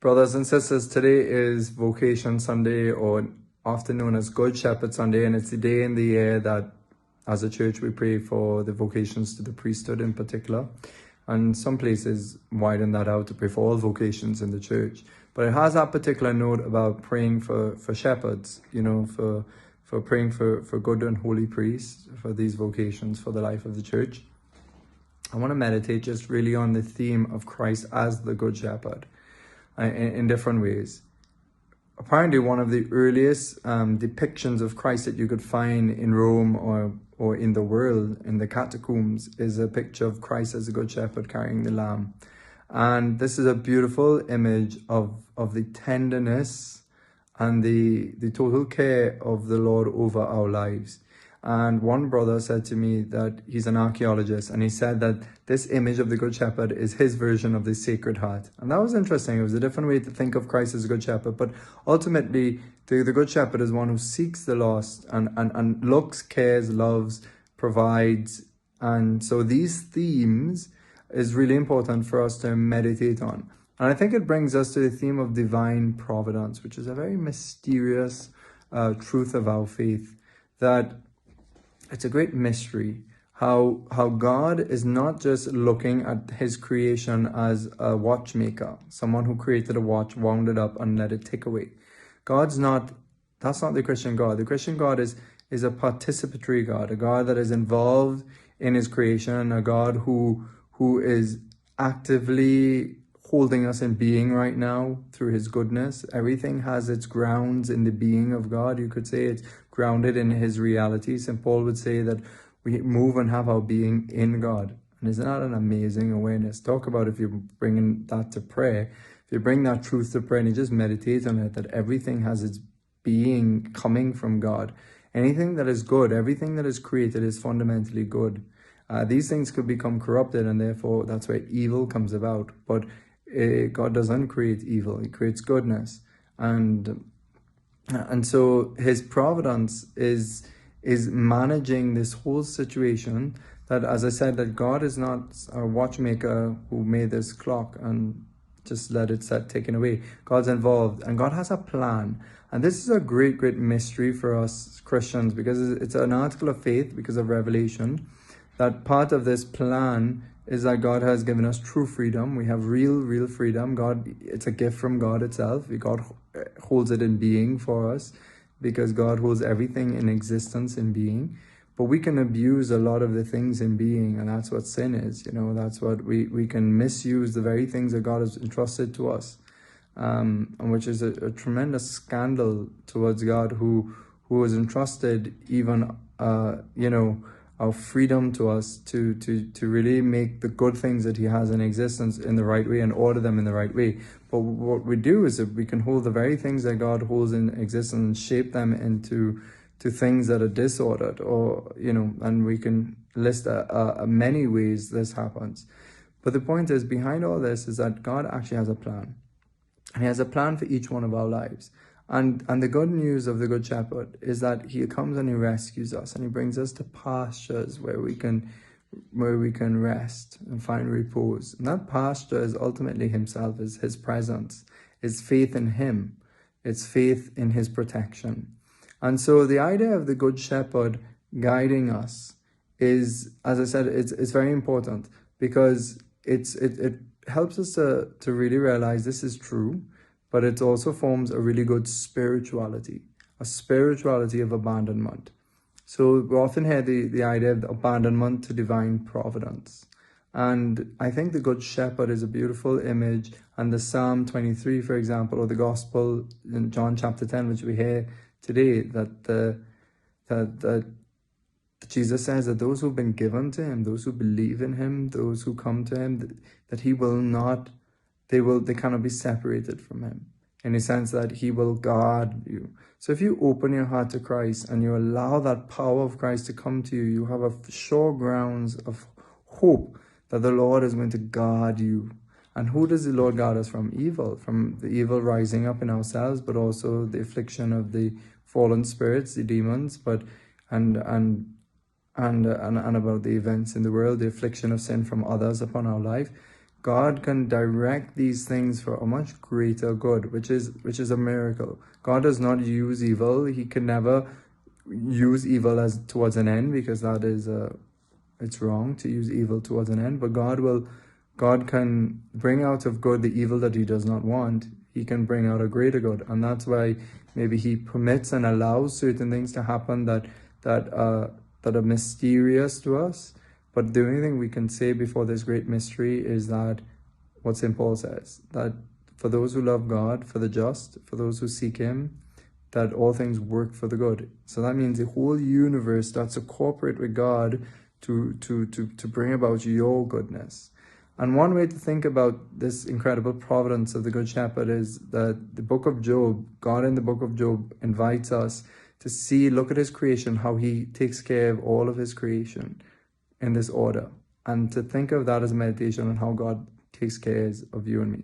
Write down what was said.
Brothers and sisters, today is Vocation Sunday, or often known as Good Shepherd Sunday, and it's the day in the year that as a church we pray for the vocations to the priesthood in particular. And some places widen that out to pray for all vocations in the church. But it has that particular note about praying for shepherds, for praying for good and holy priests, for these vocations, for the life of the church. I want to meditate just really on the theme of Christ as the Good Shepherd in different ways. Apparently, one of the earliest depictions of Christ that you could find in Rome or in the world, in the catacombs, is a picture of Christ as a good shepherd carrying the lamb. And this is a beautiful image of the tenderness and the total care of the Lord over our lives. And one brother said to me that he's an archaeologist, and he said that this image of the Good Shepherd is his version of the Sacred Heart. And that was interesting. It was a different way to think of Christ as a Good Shepherd. But ultimately, the Good Shepherd is one who seeks the lost and looks, cares, loves, provides. And so these themes is really important for us to meditate on. And I think it brings us to the theme of divine providence, which is a very mysterious truth of our faith, that it's a great mystery how God is not just looking at his creation as a watchmaker, someone who created a watch, wound it up and let it tick away. That's not the Christian God. The Christian God is a participatory God, a God that is involved in his creation, a God who is actively holding us in being right now through his goodness. Everything has its grounds in the being of God. You could say it's grounded in his reality. St. Paul would say that we move and have our being in God. And isn't that an amazing awareness? Talk about if you're bringing that to prayer. If you bring that truth to prayer and you just meditate on it, that everything has its being coming from God. Anything that is good, everything that is created is fundamentally good. These things could become corrupted, and therefore that's where evil comes about. But God doesn't create evil, he creates goodness. And so his providence is managing this whole situation, that, as I said, that God is not a watchmaker who made this clock and just let it set taken away. God's involved, and God has a plan. And this is a great mystery for us Christians, because it's an article of faith because of revelation, that part of this plan is that God has given us true freedom. We have real freedom. It's a gift from God itself. God holds it in being for us, because God holds everything in existence in being. But we can abuse a lot of the things in being, and that's what sin is. That's what we can misuse the very things that God has entrusted to us, and which is a tremendous scandal towards God, who has entrusted even our freedom to us to really make the good things that he has in existence in the right way and order them in the right way. But what we do is that we can hold the very things that God holds in existence and shape them into things that are disordered, and we can list many ways this happens. But the point is, behind all this is that God actually has a plan. And he has a plan for each one of our lives. And the good news of the Good Shepherd is that he comes and he rescues us, and he brings us to pastures where we can rest and find repose. And that pasture is ultimately himself, is his presence, is faith in him, it's faith in his protection. And so the idea of the Good Shepherd guiding us is, as I said, it's very important, because it helps us to really realize this is true. But it also forms a really good spirituality, a spirituality of abandonment. So we often hear the idea of abandonment to divine providence. And I think the Good Shepherd is a beautiful image. And the Psalm 23, for example, or the Gospel in John chapter 10, which we hear today, that Jesus says that those who've been given to him, those who believe in him, those who come to him, that he will not, they cannot be separated from him, in the sense that he will guard you. So if you open your heart to Christ and you allow that power of Christ to come to you, you have a sure grounds of hope that the Lord is going to guard you. And who does the Lord guard us from? Evil, from the evil rising up in ourselves, but also the affliction of the fallen spirits, the demons, and about the events in the world, the affliction of sin from others upon our life. God can direct these things for a much greater good, which is a miracle. God does not use evil. He can never use evil as towards an end, because that is it's wrong to use evil towards an end. But God can bring out of good the evil that he does not want. He can bring out a greater good, and that's why maybe he permits and allows certain things to happen that are mysterious to us. But the only thing we can say before this great mystery is that what St. Paul says, that for those who love God, for the just, for those who seek him, that all things work for the good. So that means the whole universe starts to cooperate with God to bring about your goodness. And one way to think about this incredible providence of the Good Shepherd is that the book of Job, God in the book of Job invites us to look at his creation, how he takes care of all of his creation in this order, and to think of that as a meditation on how God takes care of you and me.